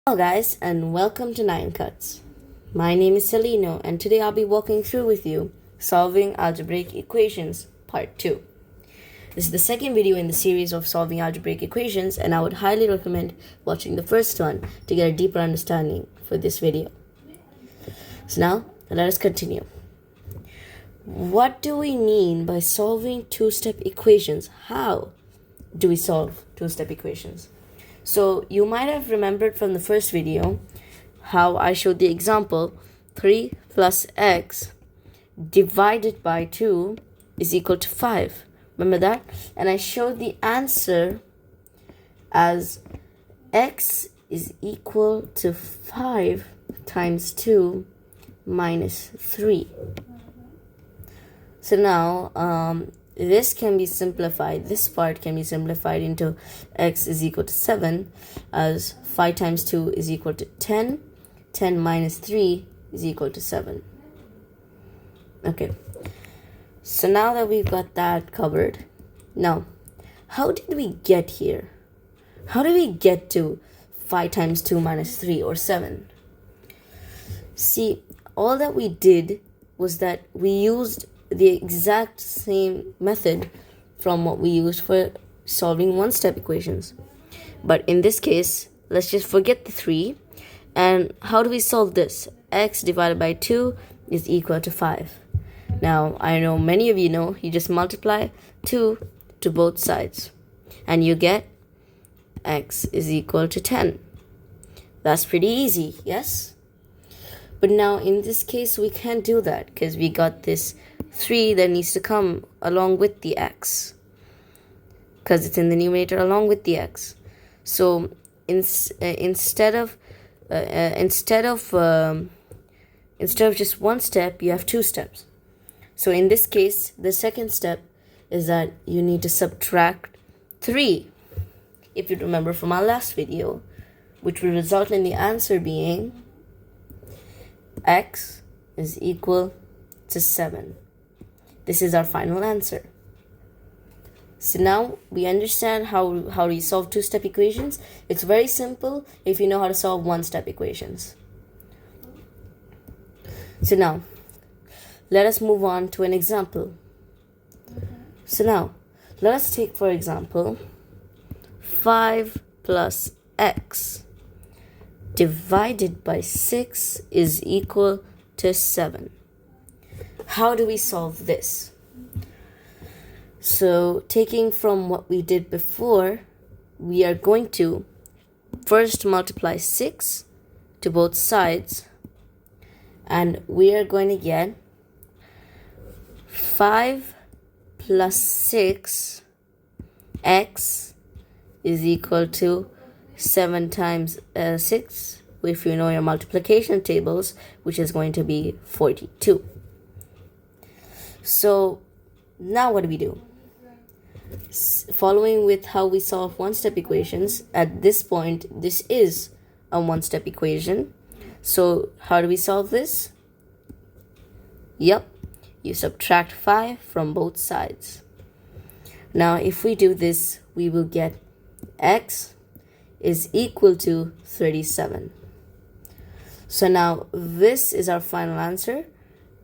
Hello guys and welcome to Nine Cuts. My name is Celino and today I'll be walking through with you solving algebraic equations part 2. This is the second video in the series of solving algebraic equations and I would highly recommend watching the first one to get a deeper understanding for this video. So now let us continue. What do we mean by solving two-step equations? How do we solve two-step equations? So you might have remembered from the first video how I showed the example 3 plus x divided by 2 is equal to 5. Remember that? And I showed the answer as x is equal to 5 times 2 minus 3. So now this can be simplified. This part can be simplified into x is equal to 7 as 5 times 2 is equal to 10. 10 minus 3 is equal to 7. Okay. So now that we've got that covered, now how did we get here? How did we get to 5 times 2 minus 3 or 7? See, all that we did was that we used the exact same method from what we used for solving one-step equations. But in this case, let's just forget the 3. And how do we solve this? X divided by 2 is equal to 5. Now, I know many of you know, you just multiply 2 to both sides. And you get x is equal to 10. That's pretty easy, yes? But now in this case, we can't do that because we got this 3 that needs to come along with the x because it's in the numerator along with the x. So instead of just one step, you have 2 steps. So in this case, the second step is that you need to subtract 3, if you remember from our last video, which will result in the answer being x is equal to 7. This is our final answer. So now we understand how we solve two-step equations. It's very simple if you know how to solve one-step equations. So now, let us move on to an example. So now, let us take, for example, 5 plus x divided by 6 is equal to 7. How do we solve this? So taking from what we did before, we are going to first multiply 6 to both sides, and we are going to get 5 plus 6 x is equal to 7 times 6, if you know your multiplication tables, which is going to be 42. So now what do we do? Following with how we solve one-step equations, at this point, this is a one-step equation. So how do we solve this? Yep, you subtract 5 from both sides. Now, if we do this, we will get x is equal to 37. So now this is our final answer.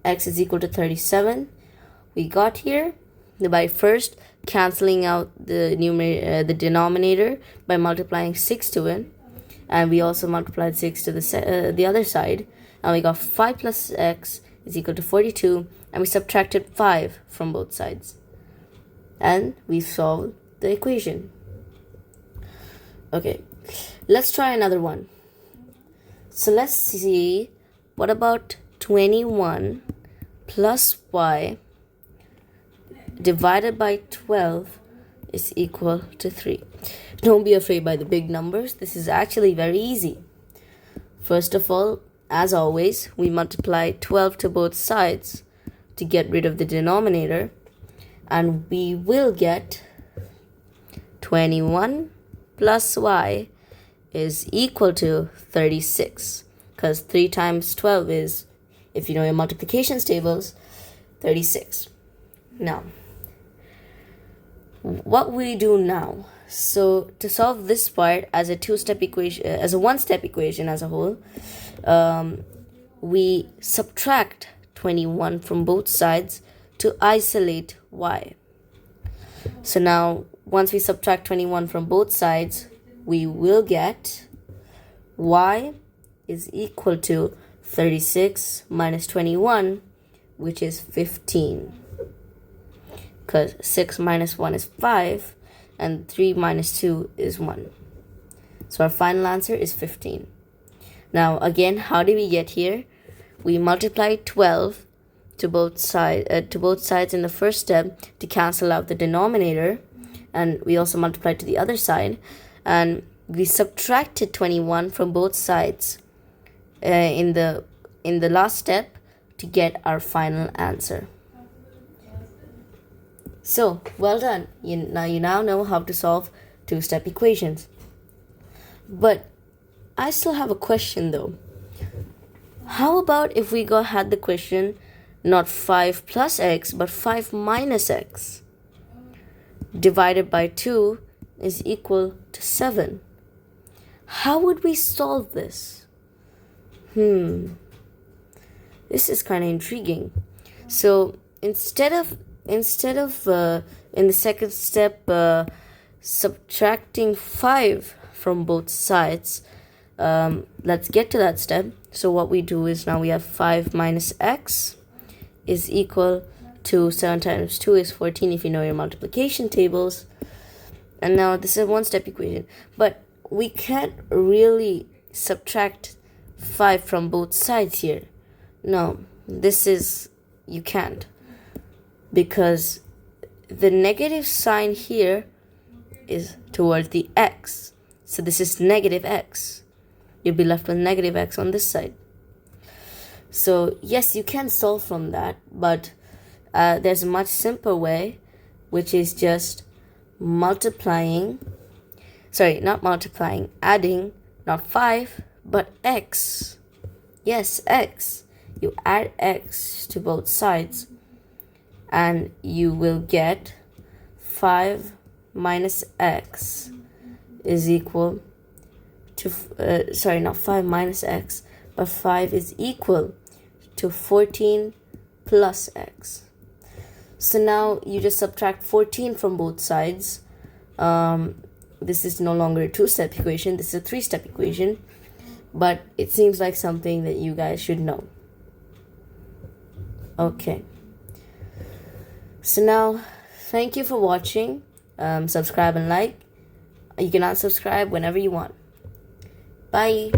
X is equal to 37. We got here by first canceling out the denominator by multiplying 6 to it, and we also multiplied 6 to the other side, and we got 5 plus x is equal to 42, and we subtracted 5 from both sides, and we solved the equation. Okay, let's try another one. So let's see, what about 21 plus y divided by 12 is equal to 3. Don't be afraid by the big numbers. This is actually very easy. First of all, as always, we multiply 12 to both sides to get rid of the denominator, and we will get 21 plus y is equal to 36, because 3 times 12 is, if you know your multiplications tables, 36. Now, what we do now? So to solve this part as a two-step equation, as a one-step equation as a whole, we subtract 21 from both sides to isolate y. So now, once we subtract 21 from both sides, we will get y is equal to 36 minus 21, which is 15. Because 6 minus 1 is 5, and 3 minus 2 is 1. So our final answer is 15. Now, again, how did we get here? We multiplied 12 to both sides in the first step to cancel out the denominator, and we also multiplied to the other side, and we subtracted 21 from both sides in the last step to get our final answer. So, well done. You now know how to solve two-step equations. But I still have a question though. How about if we had the question not 5 plus x, but 5 minus x divided by 2 is equal to 7? How would we solve this? This is kind of intriguing. So instead of in the second step subtracting 5 from both sides, let's get to that step. So what we do is now we have 5 minus x is equal to 7 times 2 is 14 if you know your multiplication tables. And now this is a one-step equation. But we can't really subtract 5 from both sides here. No, you can't. Because the negative sign here is towards the x. So this is negative x. You'll be left with negative x on this side. So yes, you can solve from that, but there's a much simpler way, which is just adding, not 5, but x. Yes, x. You add x to both sides, and you will get 5 minus x is equal to, not 5 minus x, but 5 is equal to 14 plus x. So now you just subtract 14 from both sides. This is no longer a two-step equation, this is a three-step equation, but it seems like something that you guys should know. Okay. So now, thank you for watching. Subscribe and like. You can unsubscribe whenever you want. Bye.